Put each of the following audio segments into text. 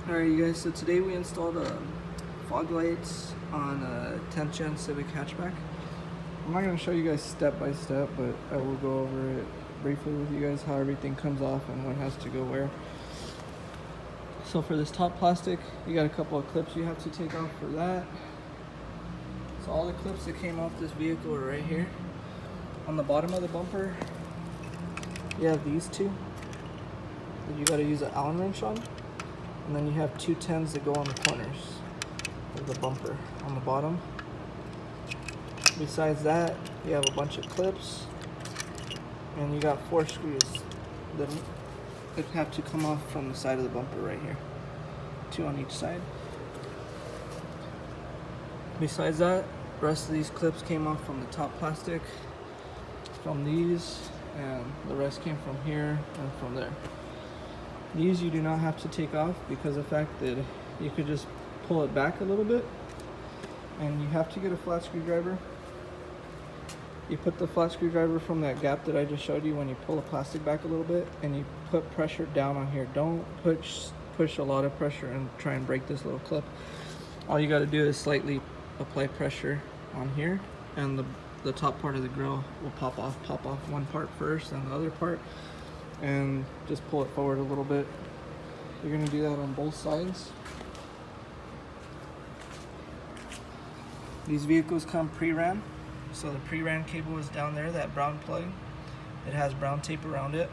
Alright you guys, so today we installed fog lights on a 10th gen Civic Hatchback. I'm not going to show you guys step by step, but I will go over it briefly with you guys, how everything comes off and what has to go where. So for this top plastic, you got a couple of clips you have to take off for that. So all the clips that came off this vehicle are right here. On the bottom of the bumper, you have these two that you got to use an Allen wrench on. And then you have two 10s that go on the corners of the bumper on the bottom. Besides that, you have a bunch of clips, and you got 4 screws that have to come off from the side of the bumper right here. 2 on each side. Besides that, the rest of these clips came off from the top plastic, from these, and the rest came from here and from there. These you do not have to take off because of the fact that you could just pull it back a little bit, and you have to get a flat screwdriver. You put the flat screwdriver from that gap that I just showed you when you pull the plastic back a little bit, and you put pressure down on here. Don't push a lot of pressure and try and break this little clip. All you got to do is slightly apply pressure on here, and the top part of the grill will pop off one part first and the other part, and just pull it forward a little bit. You're going to do that on both sides. These vehicles come pre-ran, so the pre-ran cable is down there, that brown plug. It has brown tape around it.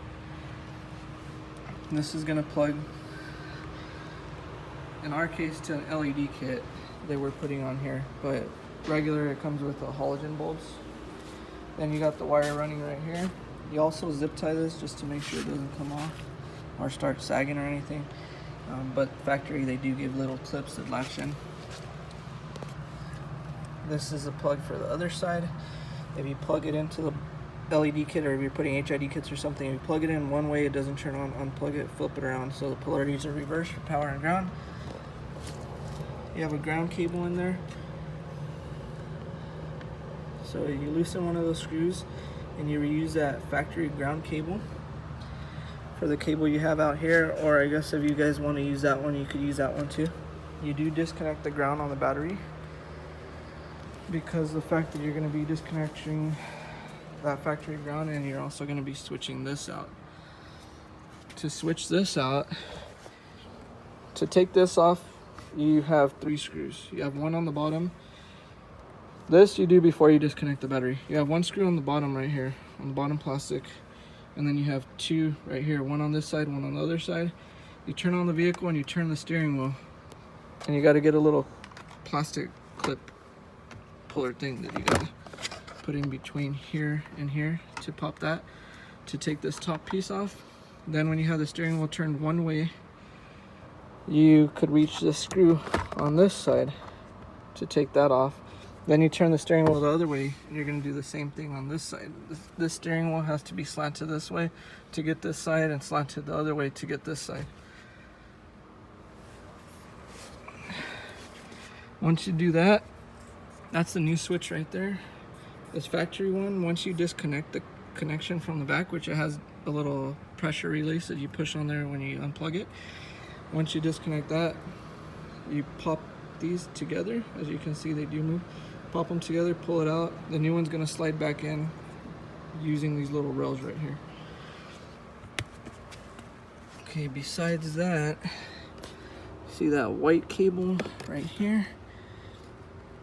And this is going to plug, in our case, to an LED kit that we're putting on here, but regular it comes with the halogen bulbs. Then you got the wire running right here. You also zip tie this just to make sure it doesn't come off or start sagging or anything. But factory, they do give little clips that latch in. This is a plug for the other side. If you plug it into the LED kit, or if you're putting HID kits or something, if you plug it in one way, it doesn't turn on. Unplug it, flip it around, so the polarities are reversed for power and ground. You have a ground cable in there. So you loosen one of those screws, and you reuse that factory ground cable for the cable you have out here, or I guess if you guys want to use that one, you could use that one too. You do disconnect the ground on the battery, because the fact that you're going to be disconnecting that factory ground, and you're also going to be switching this out. To switch this out, to take this off, you have 3 screws. You have one on the bottom. This you do before you disconnect the battery. You have 1 screw on the bottom right here, on the bottom plastic, and then you have 2 right here, one on this side, one on the other side. You turn on the vehicle and you turn the steering wheel, and you got to get a little plastic clip puller thing that you got to put in between here and here to pop that, to take this top piece off. Then when you have the steering wheel turned one way, you could reach the screw on this side to take that off. Then you turn the steering wheel the other way, and you're going to do the same thing on this side. This steering wheel has to be slanted this way to get this side, and slanted the other way to get this side. Once you do that, that's the new switch right there. This factory one, once you disconnect the connection from the back, which it has a little pressure release that you push on there when you unplug it. Once you disconnect that, you pop these together. As you can see, they do move. Pop them together, pull it out. The new one's going to slide back in using these little rails right here. Okay, besides that, see that white cable right here?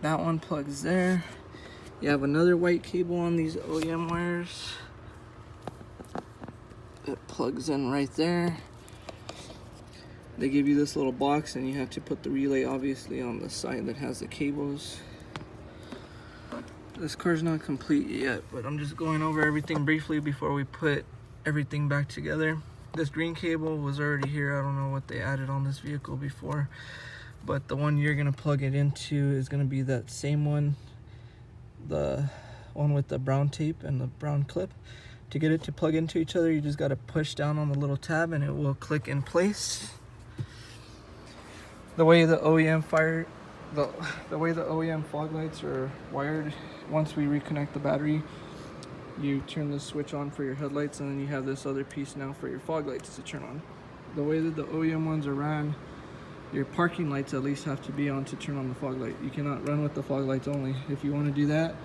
That one plugs there. You have another white cable on these OEM wires. It plugs in right there. They give you this little box, and you have to put the relay obviously on the side that has the cables. This car's not complete yet, but I'm just going over everything briefly before we put everything back together. This green cable was already here. I don't know what they added on this vehicle before, but the one you're gonna plug it into is gonna be that same one, the one with the brown tape and the brown clip. To get it to plug into each other, you just gotta push down on the little tab, and it will click in place. The way the OEM fog lights are wired, once we reconnect the battery, you turn the switch on for your headlights, and then you have this other piece now for your fog lights to turn on. The way that the OEM ones are ran, your parking lights at least have to be on to turn on the fog light. You cannot run with the fog lights only. If you want to do that,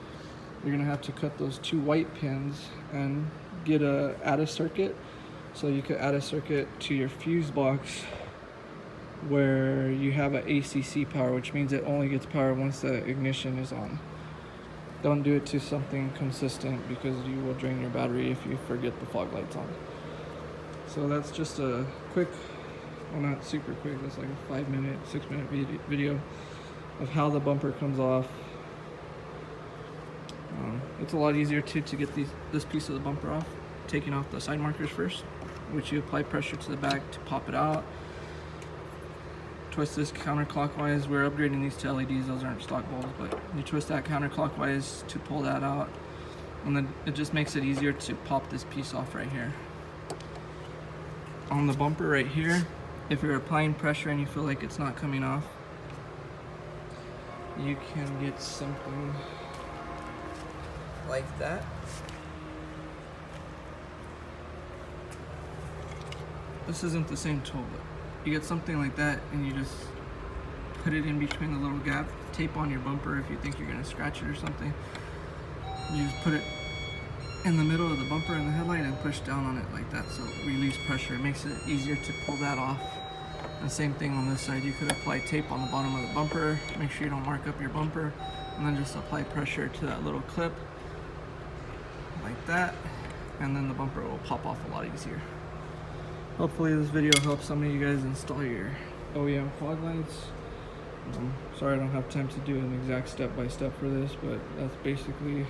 you're gonna have to cut those 2 white pins and get add a circuit. So you could add a circuit to your fuse box where you have an ACC power, which means it only gets power once the ignition is on. Don't do it to something consistent because you will drain your battery if you forget the fog lights on. So that's just a quick, well, not super quick, that's like a 5-minute, 6-minute video of how the bumper comes off. It's a lot easier to get this piece of the bumper off, taking off the side markers first, which you apply pressure to the back to pop it out. Twist this counterclockwise. We're upgrading these to LEDs, those aren't stock bulbs, but you twist that counterclockwise to pull that out, and then it just makes it easier to pop this piece off right here. On the bumper right here, if you're applying pressure and you feel like it's not coming off, you can get something like that. This isn't the same tool, but you get something like that and you just put it in between the little gap, tape on your bumper if you think you're gonna scratch it or something. You just put it in the middle of the bumper and the headlight and push down on it like that, so it relieves pressure. It makes it easier to pull that off. The same thing on this side. You could apply tape on the bottom of the bumper, make sure you don't mark up your bumper, and then just apply pressure to that little clip like that, and then the bumper will pop off a lot easier. Hopefully this video helps some of you guys install your OEM fog lights. Sorry I don't have time to do an exact step-by-step for this, but that's basically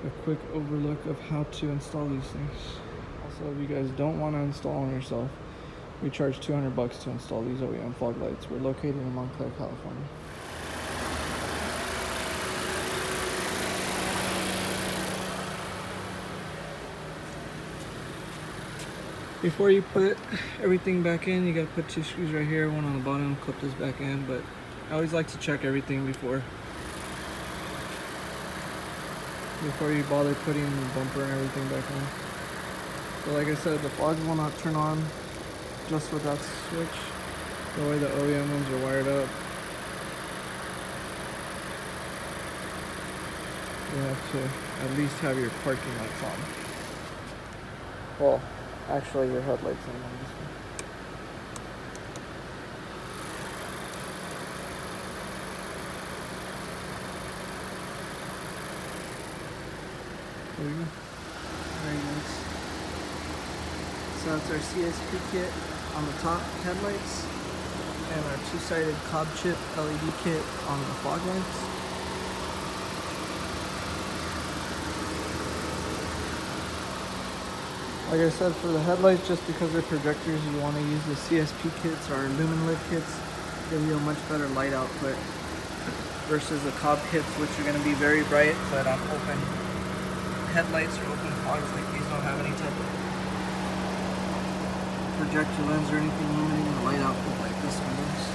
a quick overlook of how to install these things. Also, if you guys don't want to install them yourself, we charge $200 to install these OEM fog lights. We're located in Montclair, California. Before you put everything back in, you gotta put 2 screws right here, one on the bottom, clip this back in, but I always like to check everything before you bother putting the bumper and everything back on. So like I said, the fogs will not turn on just with that switch, the way the OEM ones are wired up. You have to at least have your parking lights on. Well, actually your headlights on this one. There you go. Very nice. So it's our CSP kit on the top headlights and our 2-sided cob chip LED kit on the fog lights. Like I said, for the headlights, just because they're projectors, you want to use the CSP kits or lumen lid kits. Give you a much better light output versus the cob kits, which are going to be very bright, but on open headlights or open fogs like these don't have any type of projector lens or anything limiting the light output like this one does.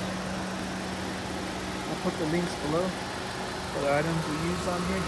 I'll put the links below for the items we used on here.